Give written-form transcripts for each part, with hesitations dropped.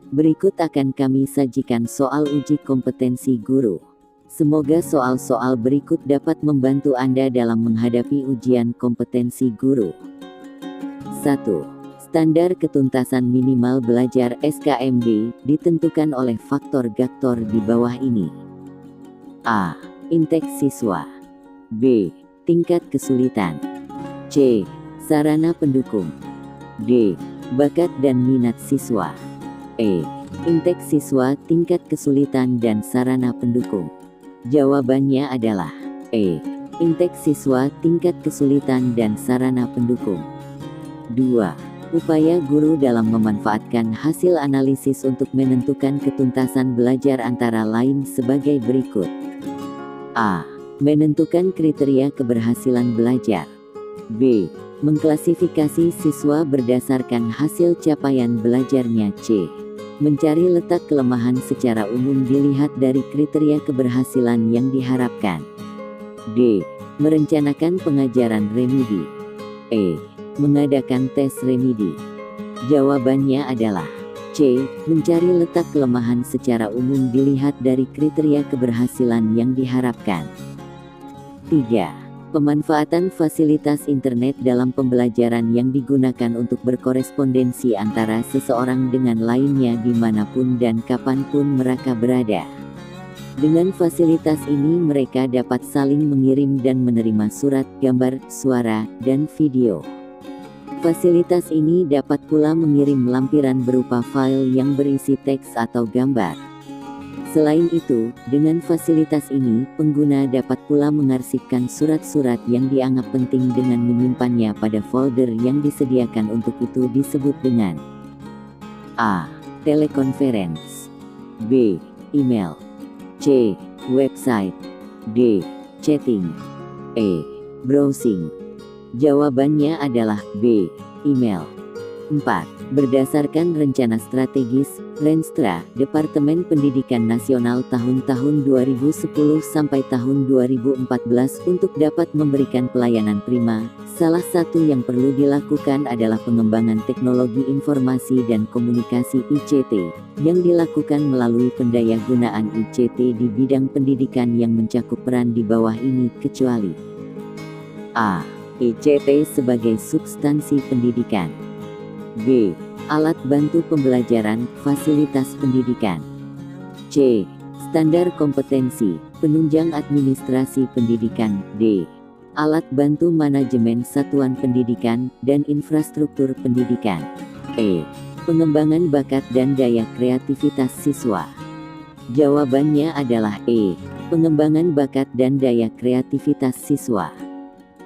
Berikut akan kami sajikan soal uji kompetensi guru. Semoga soal-soal berikut dapat membantu Anda dalam menghadapi ujian kompetensi guru. 1. Standar ketuntasan minimal belajar SKMB ditentukan oleh faktor-faktor di bawah ini. A. Intake siswa. B. Tingkat kesulitan. C. Sarana pendukung. D. Bakat dan minat siswa. E. Intake siswa, tingkat kesulitan dan sarana pendukung. Jawabannya adalah E. Intake siswa, tingkat kesulitan dan sarana pendukung. 2. Upaya guru dalam memanfaatkan hasil analisis untuk menentukan ketuntasan belajar antara lain sebagai berikut. A. Menentukan kriteria keberhasilan belajar. B. Mengklasifikasi siswa berdasarkan hasil capaian belajarnya. C. Mencari letak kelemahan secara umum dilihat dari kriteria keberhasilan yang diharapkan. D. Merencanakan pengajaran remedi. E. Mengadakan tes remedi. Jawabannya adalah C. Mencari letak kelemahan secara umum dilihat dari kriteria keberhasilan yang diharapkan. 3. Pemanfaatan fasilitas internet dalam pembelajaran yang digunakan untuk berkorespondensi antara seseorang dengan lainnya dimanapun dan kapanpun mereka berada. Dengan fasilitas ini mereka dapat saling mengirim dan menerima surat, gambar, suara, dan video. Fasilitas ini dapat pula mengirim lampiran berupa file yang berisi teks atau gambar. Selain itu, dengan fasilitas ini, pengguna dapat pula mengarsipkan surat-surat yang dianggap penting dengan menyimpannya pada folder yang disediakan untuk itu disebut dengan A. Teleconference. B. Email. C. Website. D. Chatting. E. Browsing. Jawabannya adalah B. Email. 4. Berdasarkan Rencana Strategis, Renstra, Departemen Pendidikan Nasional tahun-tahun 2010 sampai tahun 2014 untuk dapat memberikan pelayanan prima, salah satu yang perlu dilakukan adalah pengembangan teknologi informasi dan komunikasi ICT, yang dilakukan melalui pendayagunaan ICT di bidang pendidikan yang mencakup peran di bawah ini kecuali A. ICT sebagai substansi pendidikan. B. Alat bantu pembelajaran, fasilitas pendidikan. C. Standar kompetensi, penunjang administrasi pendidikan. D. Alat bantu manajemen satuan pendidikan, dan infrastruktur pendidikan. E. Pengembangan bakat dan daya kreativitas siswa. Jawabannya adalah E. Pengembangan bakat dan daya kreativitas siswa.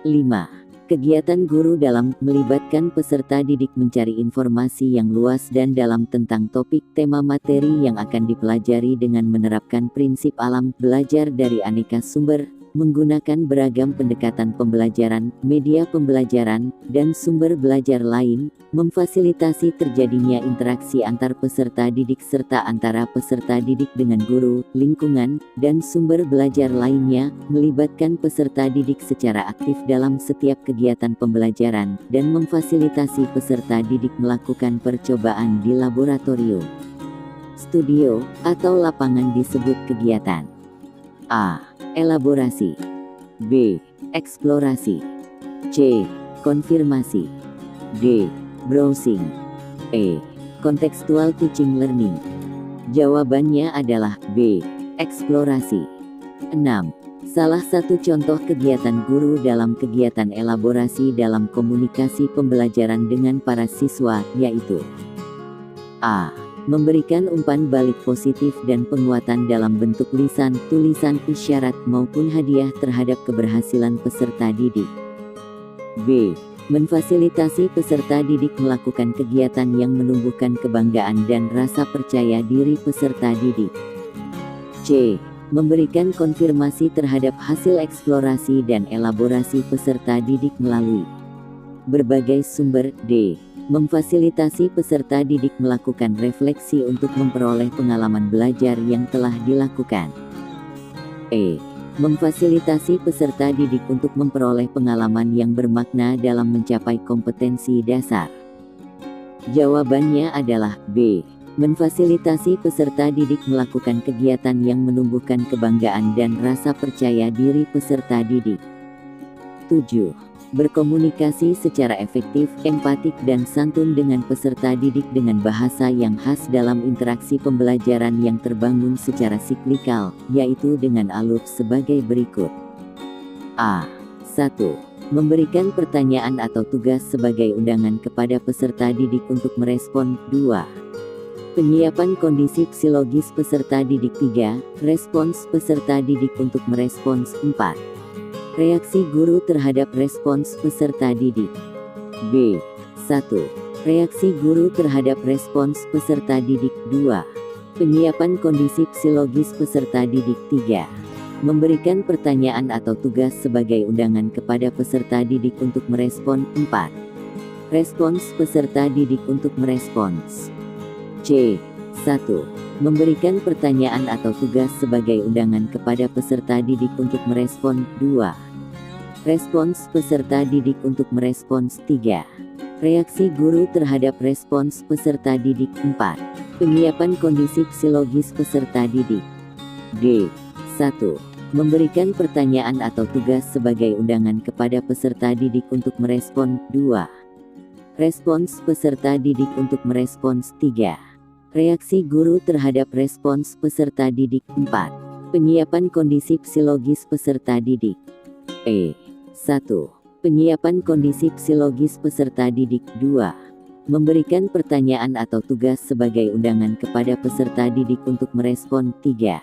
5. Kegiatan guru dalam melibatkan peserta didik mencari informasi yang luas dan dalam tentang topik tema materi yang akan dipelajari dengan menerapkan prinsip alam belajar dari aneka sumber, menggunakan beragam pendekatan pembelajaran, media pembelajaran, dan sumber belajar lain, memfasilitasi terjadinya interaksi antar peserta didik serta antara peserta didik dengan guru, lingkungan, dan sumber belajar lainnya, melibatkan peserta didik secara aktif dalam setiap kegiatan pembelajaran, dan memfasilitasi peserta didik melakukan percobaan di laboratorium, studio, atau lapangan disebut kegiatan. A. Elaborasi. B. Eksplorasi. C. Konfirmasi. D. Browsing. E. Contextual teaching learning. Jawabannya adalah B. Eksplorasi. 6. Salah satu contoh kegiatan guru dalam kegiatan elaborasi dalam komunikasi pembelajaran dengan para siswa, yaitu A. Memberikan umpan balik positif dan penguatan dalam bentuk lisan, tulisan, isyarat, maupun hadiah terhadap keberhasilan peserta didik. B. Memfasilitasi peserta didik melakukan kegiatan yang menumbuhkan kebanggaan dan rasa percaya diri peserta didik. C. Memberikan konfirmasi terhadap hasil eksplorasi dan elaborasi peserta didik melalui berbagai sumber. D. Memfasilitasi peserta didik melakukan refleksi untuk memperoleh pengalaman belajar yang telah dilakukan. E. Memfasilitasi peserta didik untuk memperoleh pengalaman yang bermakna dalam mencapai kompetensi dasar. Jawabannya adalah B. Memfasilitasi peserta didik melakukan kegiatan yang menumbuhkan kebanggaan dan rasa percaya diri peserta didik. 7. Berkomunikasi secara efektif, empatik dan santun dengan peserta didik dengan bahasa yang khas dalam interaksi pembelajaran yang terbangun secara siklikal, yaitu dengan alur sebagai berikut. A. 1. Memberikan pertanyaan atau tugas sebagai undangan kepada peserta didik untuk merespon. 2. Penyiapan kondisi psikologis peserta didik. 3. Respons peserta didik untuk merespons. 4. Reaksi guru terhadap respons peserta didik. B. 1. Reaksi guru terhadap respons peserta didik. 2. Penyiapan kondisi psikologis peserta didik. 3. Memberikan pertanyaan atau tugas sebagai undangan kepada peserta didik untuk merespon. 4. Respons peserta didik untuk merespons. C. 1. Memberikan pertanyaan atau tugas sebagai undangan kepada peserta didik untuk merespon. 2. Respons peserta didik untuk merespons. 3. Reaksi guru terhadap respons peserta didik. 4. Penyiapan kondisi psikologis peserta didik. D. 1. Memberikan pertanyaan atau tugas sebagai undangan kepada peserta didik untuk merespon. 2. Respons peserta didik untuk merespons. 3. Reaksi guru terhadap respons peserta didik. 4. Penyiapan kondisi psikologis peserta didik. E. 1. Penyiapan kondisi psikologis peserta didik. 2. Memberikan pertanyaan atau tugas sebagai undangan kepada peserta didik untuk merespon. 3.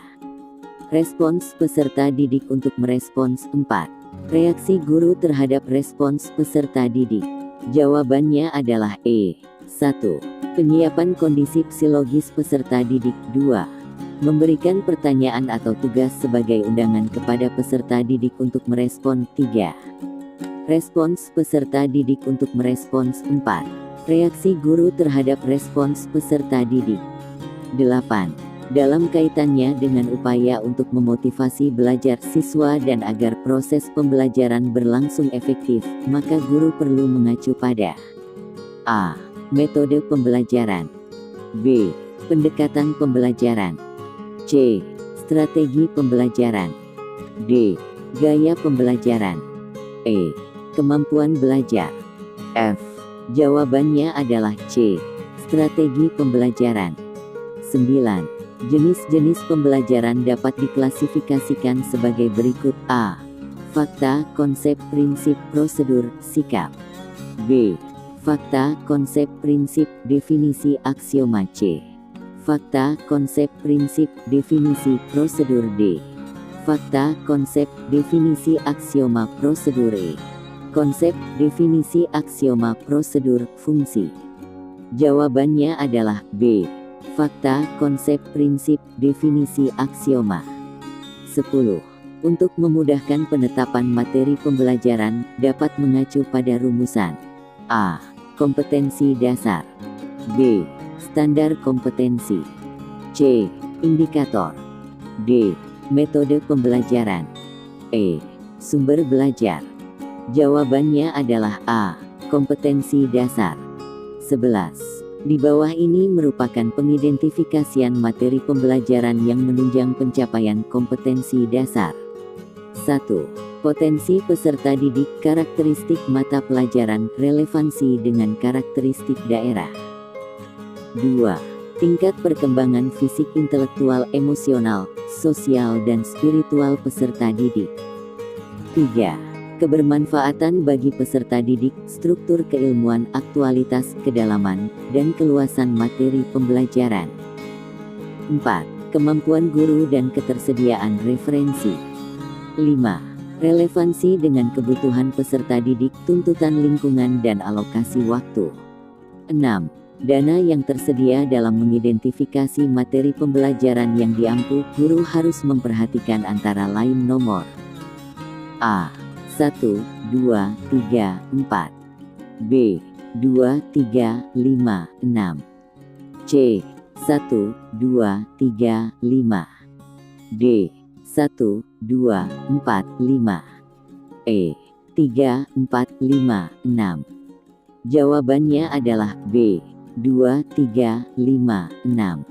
Respons peserta didik untuk merespons. 4. Reaksi guru terhadap respons peserta didik. Jawabannya adalah E. 1. Penyiapan kondisi psikologis peserta didik. 2. Memberikan pertanyaan atau tugas sebagai undangan kepada peserta didik untuk merespon. 3. Respons peserta didik untuk merespons. 4. Reaksi guru terhadap respons peserta didik. 8. Dalam kaitannya dengan upaya untuk memotivasi belajar siswa dan agar proses pembelajaran berlangsung efektif, maka guru perlu mengacu pada A. Metode pembelajaran. B. Pendekatan pembelajaran. C. Strategi pembelajaran. D. Gaya pembelajaran. E. Kemampuan belajar. F. Jawabannya adalah C. Strategi pembelajaran. 9. Jenis-jenis pembelajaran dapat diklasifikasikan sebagai berikut. A. Fakta, konsep, prinsip, prosedur, sikap. B. Fakta, konsep, prinsip, definisi, aksioma. C. Fakta, konsep, prinsip, definisi, prosedur. D. Fakta, konsep, definisi, aksioma, prosedur. E. Konsep, definisi, aksioma, prosedur, fungsi. Jawabannya adalah B. Fakta, konsep, prinsip, definisi, aksioma. 10. Untuk memudahkan penetapan materi pembelajaran, dapat mengacu pada rumusan. A. Kompetensi dasar. B. Standar kompetensi. C. Indikator. D. Metode pembelajaran. E. Sumber belajar. Jawabannya adalah A. Kompetensi dasar. 11. Di bawah ini merupakan pengidentifikasian materi pembelajaran yang menunjang pencapaian kompetensi dasar. 1. Potensi peserta didik, karakteristik mata pelajaran, relevansi dengan karakteristik daerah. 2. Tingkat perkembangan fisik, intelektual, emosional, sosial dan spiritual peserta didik. 3. Kebermanfaatan bagi peserta didik, struktur keilmuan, aktualitas, kedalaman, dan keluasan materi pembelajaran. 4. Kemampuan guru dan ketersediaan referensi. 5. Relevansi dengan kebutuhan peserta didik, tuntutan lingkungan dan alokasi waktu. 6. Dana yang tersedia dalam mengidentifikasi materi pembelajaran yang diampu, guru harus memperhatikan antara lain nomor A. 1, 2, 3, 4 B. 2, 3, 5, 6 C. 1, 2, 3, 5 D. 1, 2, 4, 5 E. 3, 4, 5, 6 Jawabannya adalah B. 2, 3, 5, 6.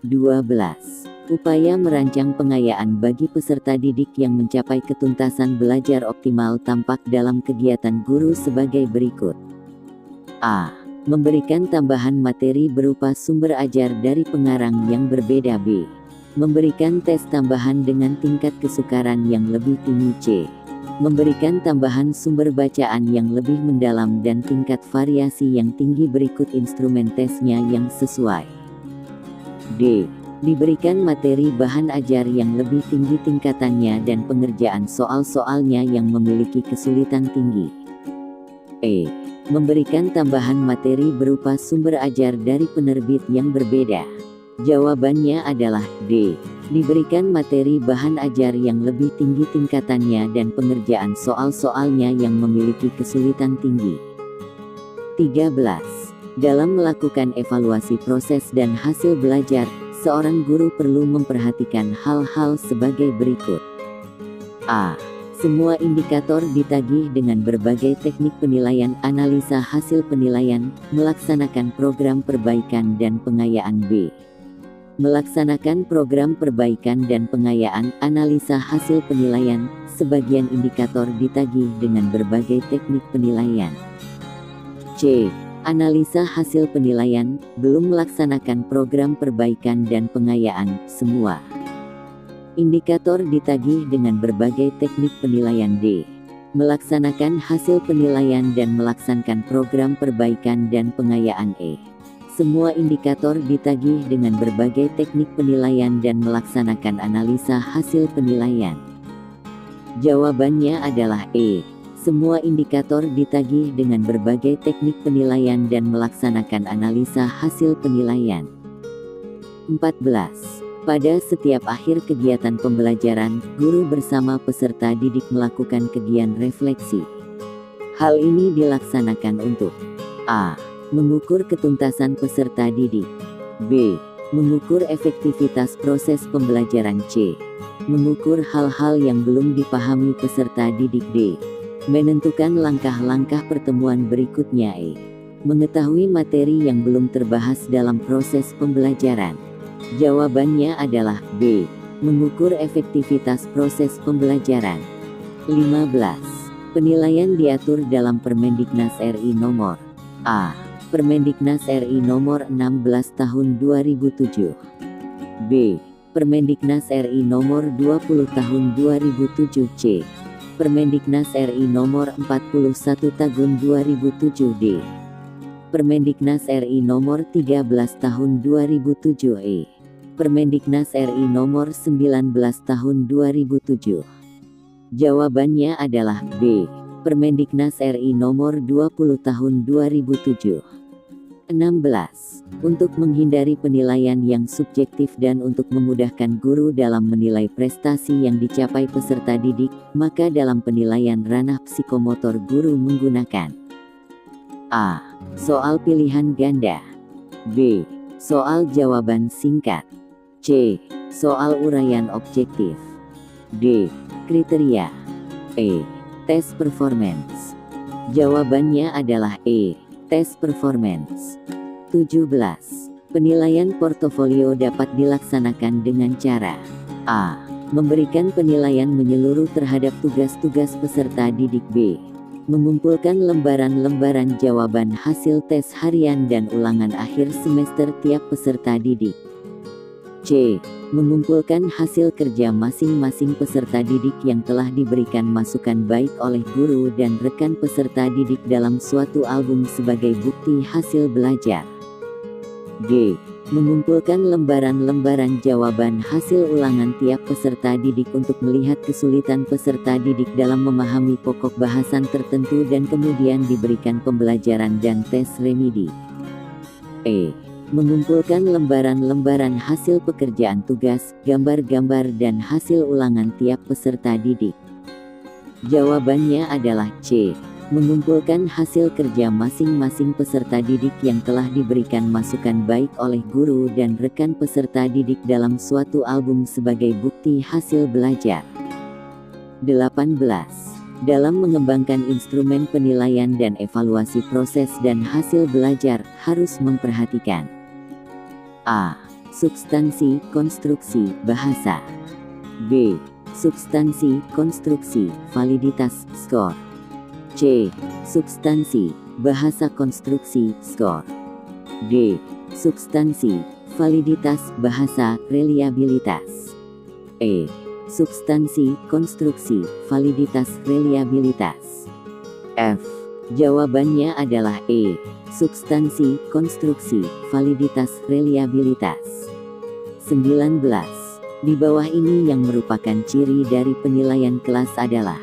12. Upaya merancang pengayaan bagi peserta didik yang mencapai ketuntasan belajar optimal tampak dalam kegiatan guru sebagai berikut. A. Memberikan tambahan materi berupa sumber ajar dari pengarang yang berbeda. B. Memberikan tes tambahan dengan tingkat kesukaran yang lebih tinggi. C. Memberikan tambahan sumber bacaan yang lebih mendalam dan tingkat variasi yang tinggi. Berikut instrumen tesnya yang sesuai. D. Diberikan materi bahan ajar yang lebih tinggi tingkatannya dan pengerjaan soal-soalnya yang memiliki kesulitan tinggi. E. Memberikan tambahan materi berupa sumber ajar dari penerbit yang berbeda. Jawabannya adalah D. Diberikan materi bahan ajar yang lebih tinggi tingkatannya dan pengerjaan soal-soalnya yang memiliki kesulitan tinggi. 13. Dalam melakukan evaluasi proses dan hasil belajar, seorang guru perlu memperhatikan hal-hal sebagai berikut. A. Semua indikator ditagih dengan berbagai teknik penilaian, analisa hasil penilaian, melaksanakan program perbaikan dan pengayaan. B. Melaksanakan program perbaikan dan pengayaan, analisa hasil penilaian, sebagian indikator ditagih dengan berbagai teknik penilaian. C. Analisa hasil penilaian, belum melaksanakan program perbaikan dan pengayaan, semua indikator ditagih dengan berbagai teknik penilaian. D. Melaksanakan hasil penilaian dan melaksanakan program perbaikan dan pengayaan. E. Semua indikator ditagih dengan berbagai teknik penilaian dan melaksanakan analisa hasil penilaian. Jawabannya adalah E. Semua indikator ditagih dengan berbagai teknik penilaian dan melaksanakan analisa hasil penilaian. 14. Pada setiap akhir kegiatan pembelajaran, guru bersama peserta didik melakukan kegiatan refleksi. Hal ini dilaksanakan untuk A. Mengukur ketuntasan peserta didik. B. Mengukur efektivitas proses pembelajaran. C. Mengukur hal-hal yang belum dipahami peserta didik. D. Menentukan langkah-langkah pertemuan berikutnya. E. Mengetahui materi yang belum terbahas dalam proses pembelajaran. Jawabannya adalah B. Mengukur efektivitas proses pembelajaran. 15. Penilaian diatur dalam Permendiknas RI nomor A. Permendiknas RI nomor 16 tahun 2007. B. Permendiknas RI nomor 20 tahun 2007. C. Permendiknas RI nomor 41 tahun 2007. D. Permendiknas RI nomor 13 tahun 2007. E. Permendiknas RI nomor 19 tahun 2007. Jawabannya adalah B. Permendiknas RI nomor 20 tahun 2007. 16. Untuk menghindari penilaian yang subjektif dan untuk memudahkan guru dalam menilai prestasi yang dicapai peserta didik, maka dalam penilaian ranah psikomotor guru menggunakan A. Soal pilihan ganda. B. Soal jawaban singkat. C. Soal uraian objektif. D. Kriteria. E. Tes performance. Jawabannya adalah E. Tes performance. 17. Penilaian portofolio dapat dilaksanakan dengan cara A. Memberikan penilaian menyeluruh terhadap tugas-tugas peserta didik. B. Mengumpulkan lembaran-lembaran jawaban hasil tes harian dan ulangan akhir semester tiap peserta didik. C. Mengumpulkan hasil kerja masing-masing peserta didik yang telah diberikan masukan baik oleh guru dan rekan peserta didik dalam suatu album sebagai bukti hasil belajar. D. Mengumpulkan lembaran-lembaran jawaban hasil ulangan tiap peserta didik untuk melihat kesulitan peserta didik dalam memahami pokok bahasan tertentu dan kemudian diberikan pembelajaran dan tes remedi. E. Mengumpulkan lembaran-lembaran hasil pekerjaan tugas, gambar-gambar dan hasil ulangan tiap peserta didik. Jawabannya adalah C. Mengumpulkan hasil kerja masing-masing peserta didik yang telah diberikan masukan baik oleh guru dan rekan peserta didik dalam suatu album sebagai bukti hasil belajar. 18. Dalam mengembangkan instrumen penilaian dan evaluasi proses dan hasil belajar, harus memperhatikan A. Substansi, konstruksi, bahasa. B. Substansi, konstruksi, validitas, skor. C. Substansi, bahasa konstruksi, skor. D. Substansi, validitas, bahasa, reliabilitas. E. Substansi, konstruksi, validitas, reliabilitas. F. Jawabannya adalah E. Substansi, konstruksi, validitas, reliabilitas. 19. Di bawah ini yang merupakan ciri dari penilaian kelas adalah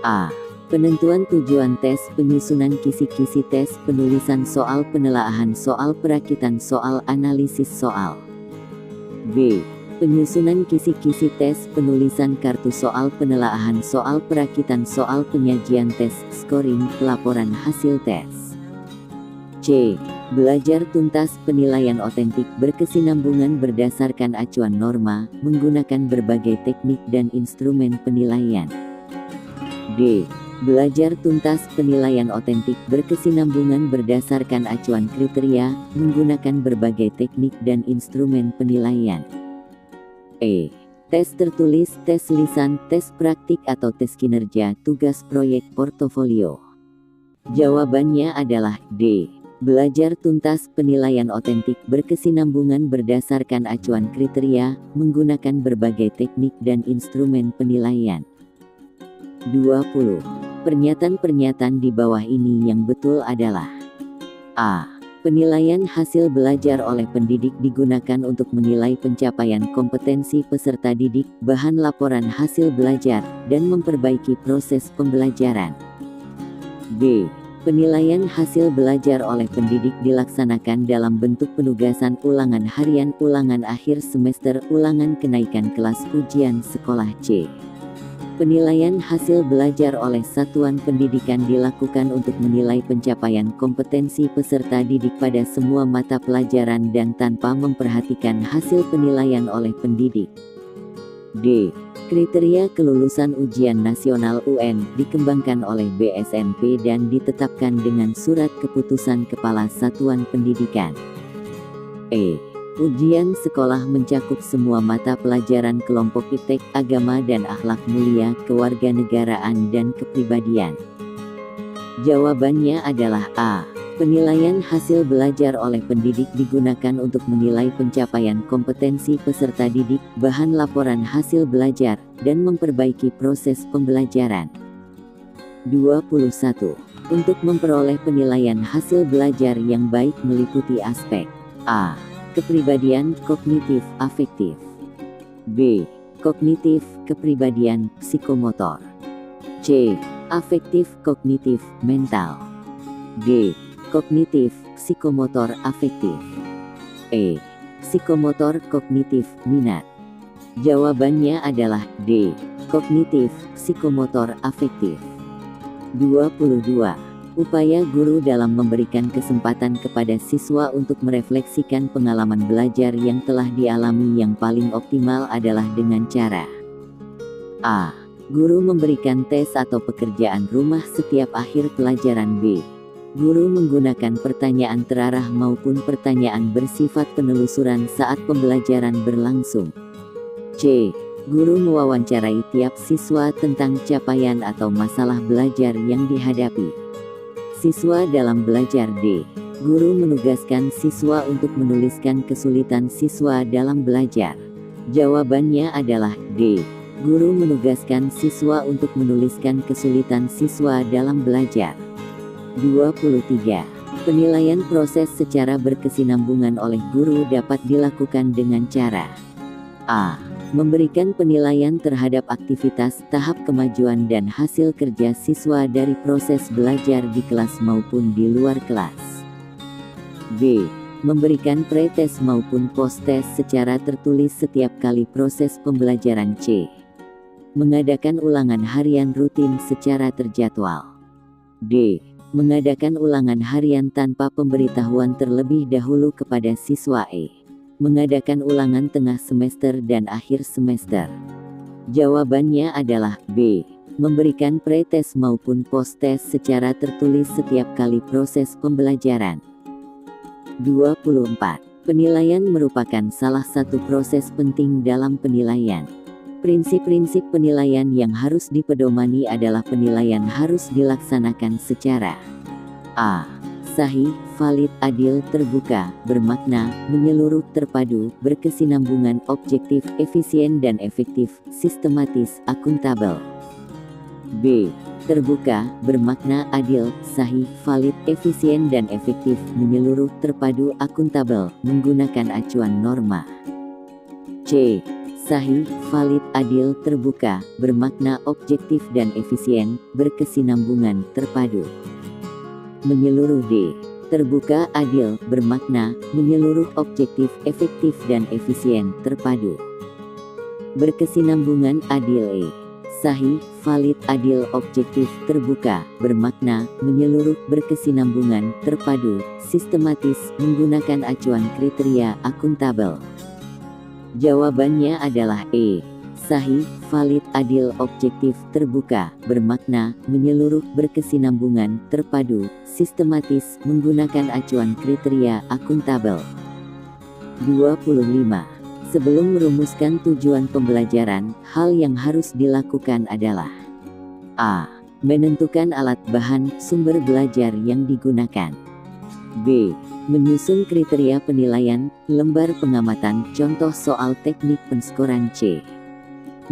A. Penentuan tujuan tes, penyusunan kisi-kisi tes, penulisan soal, penelaahan soal, perakitan soal, analisis soal. B. Penyusunan kisi-kisi tes, penulisan kartu soal, penelaahan soal, perakitan soal, penyajian tes, scoring, pelaporan hasil tes. C. Belajar tuntas, penilaian otentik, berkesinambungan berdasarkan acuan norma, menggunakan berbagai teknik dan instrumen penilaian. D. Belajar tuntas, penilaian otentik, berkesinambungan berdasarkan acuan kriteria, menggunakan berbagai teknik dan instrumen penilaian. E. Tes tertulis, tes lisan, tes praktik atau tes kinerja, tugas proyek, portofolio. Jawabannya adalah D. Belajar tuntas, penilaian otentik, berkesinambungan berdasarkan acuan kriteria, menggunakan berbagai teknik dan instrumen penilaian. 20. Pernyataan-pernyataan di bawah ini yang betul adalah A. Penilaian hasil belajar oleh pendidik digunakan untuk menilai pencapaian kompetensi peserta didik, bahan laporan hasil belajar, dan memperbaiki proses pembelajaran. B. Penilaian hasil belajar oleh pendidik dilaksanakan dalam bentuk penugasan ulangan harian, ulangan akhir semester, ulangan kenaikan kelas, ujian sekolah. C. Penilaian hasil belajar oleh satuan pendidikan dilakukan untuk menilai pencapaian kompetensi peserta didik pada semua mata pelajaran dan tanpa memperhatikan hasil penilaian oleh pendidik. D. Kriteria kelulusan ujian nasional UN dikembangkan oleh BSNP dan ditetapkan dengan surat keputusan Kepala Satuan Pendidikan. E. Ujian sekolah mencakup semua mata pelajaran kelompok iptek, agama dan akhlak mulia, kewarganegaraan dan kepribadian. Jawabannya adalah A. Penilaian hasil belajar oleh pendidik digunakan untuk menilai pencapaian kompetensi peserta didik, bahan laporan hasil belajar, dan memperbaiki proses pembelajaran. 21. Untuk memperoleh penilaian hasil belajar yang baik meliputi aspek A. Kepribadian, kognitif, afektif. B. Kognitif, kepribadian, psikomotor. C. Afektif, kognitif, mental. D. Kognitif, psikomotor, afektif. E. Psikomotor, kognitif, minat. Jawabannya adalah D. Kognitif, psikomotor, afektif. 22. Upaya guru dalam memberikan kesempatan kepada siswa untuk merefleksikan pengalaman belajar yang telah dialami yang paling optimal adalah dengan cara A. Guru memberikan tes atau pekerjaan rumah setiap akhir pelajaran. B. Guru menggunakan pertanyaan terarah maupun pertanyaan bersifat penelusuran saat pembelajaran berlangsung. C. Guru mewawancarai tiap siswa tentang capaian atau masalah belajar yang dihadapi siswa dalam belajar. D. Guru menugaskan siswa untuk menuliskan kesulitan siswa dalam belajar. Jawabannya adalah D. Guru menugaskan siswa untuk menuliskan kesulitan siswa dalam belajar. 23. Penilaian proses secara berkesinambungan oleh guru dapat dilakukan dengan cara A. Memberikan penilaian terhadap aktivitas, tahap kemajuan dan hasil kerja siswa dari proses belajar di kelas maupun di luar kelas. B. Memberikan pre-tes maupun post-tes secara tertulis setiap kali proses pembelajaran. C. Mengadakan ulangan harian rutin secara terjadwal. D. Mengadakan ulangan harian tanpa pemberitahuan terlebih dahulu kepada siswa. E. Mengadakan ulangan tengah semester dan akhir semester. Jawabannya adalah B. Memberikan pre-tes maupun post-tes secara tertulis setiap kali proses pembelajaran. 24. Penilaian merupakan salah satu proses penting dalam penilaian. Prinsip-prinsip penilaian yang harus dipedomani adalah penilaian harus dilaksanakan secara a. Sahih, valid, adil, terbuka, bermakna, menyeluruh, terpadu, berkesinambungan, objektif, efisien dan efektif, sistematis, akuntabel. B. Terbuka, bermakna, adil, sahih, valid, efisien dan efektif, menyeluruh, terpadu, akuntabel, menggunakan acuan norma. C. Sahih, valid, adil, terbuka, bermakna, objektif dan efisien, berkesinambungan, terpadu. Menyeluruh. D. Terbuka, adil, bermakna, menyeluruh, objektif, efektif dan efisien, terpadu. Berkesinambungan, adil. E. Sahih, valid, adil, objektif, terbuka, bermakna, menyeluruh, berkesinambungan, terpadu, sistematis, menggunakan acuan kriteria, akuntabel. Jawabannya adalah E. Sahih, valid, adil, objektif, terbuka, bermakna, menyeluruh, berkesinambungan, terpadu, sistematis, menggunakan acuan kriteria, akuntabel. 25. Sebelum merumuskan tujuan pembelajaran, hal yang harus dilakukan adalah a. Menentukan alat bahan, sumber belajar yang digunakan. B. Menyusun kriteria penilaian, lembar pengamatan, contoh soal teknik penskoran. C.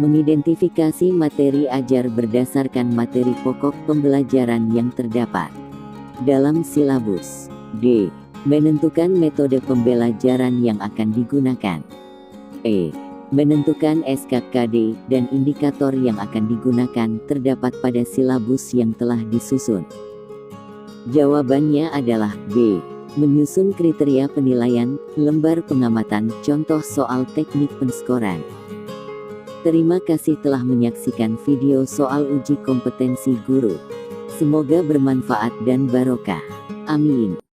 Mengidentifikasi materi ajar berdasarkan materi pokok pembelajaran yang terdapat dalam silabus. D. Menentukan metode pembelajaran yang akan digunakan. E. Menentukan SKKD dan indikator yang akan digunakan terdapat pada silabus yang telah disusun. Jawabannya adalah B. Menyusun kriteria penilaian, lembar pengamatan, contoh soal teknik penskoran. Terima kasih telah menyaksikan video soal uji kompetensi guru. Semoga bermanfaat dan barokah. Amin.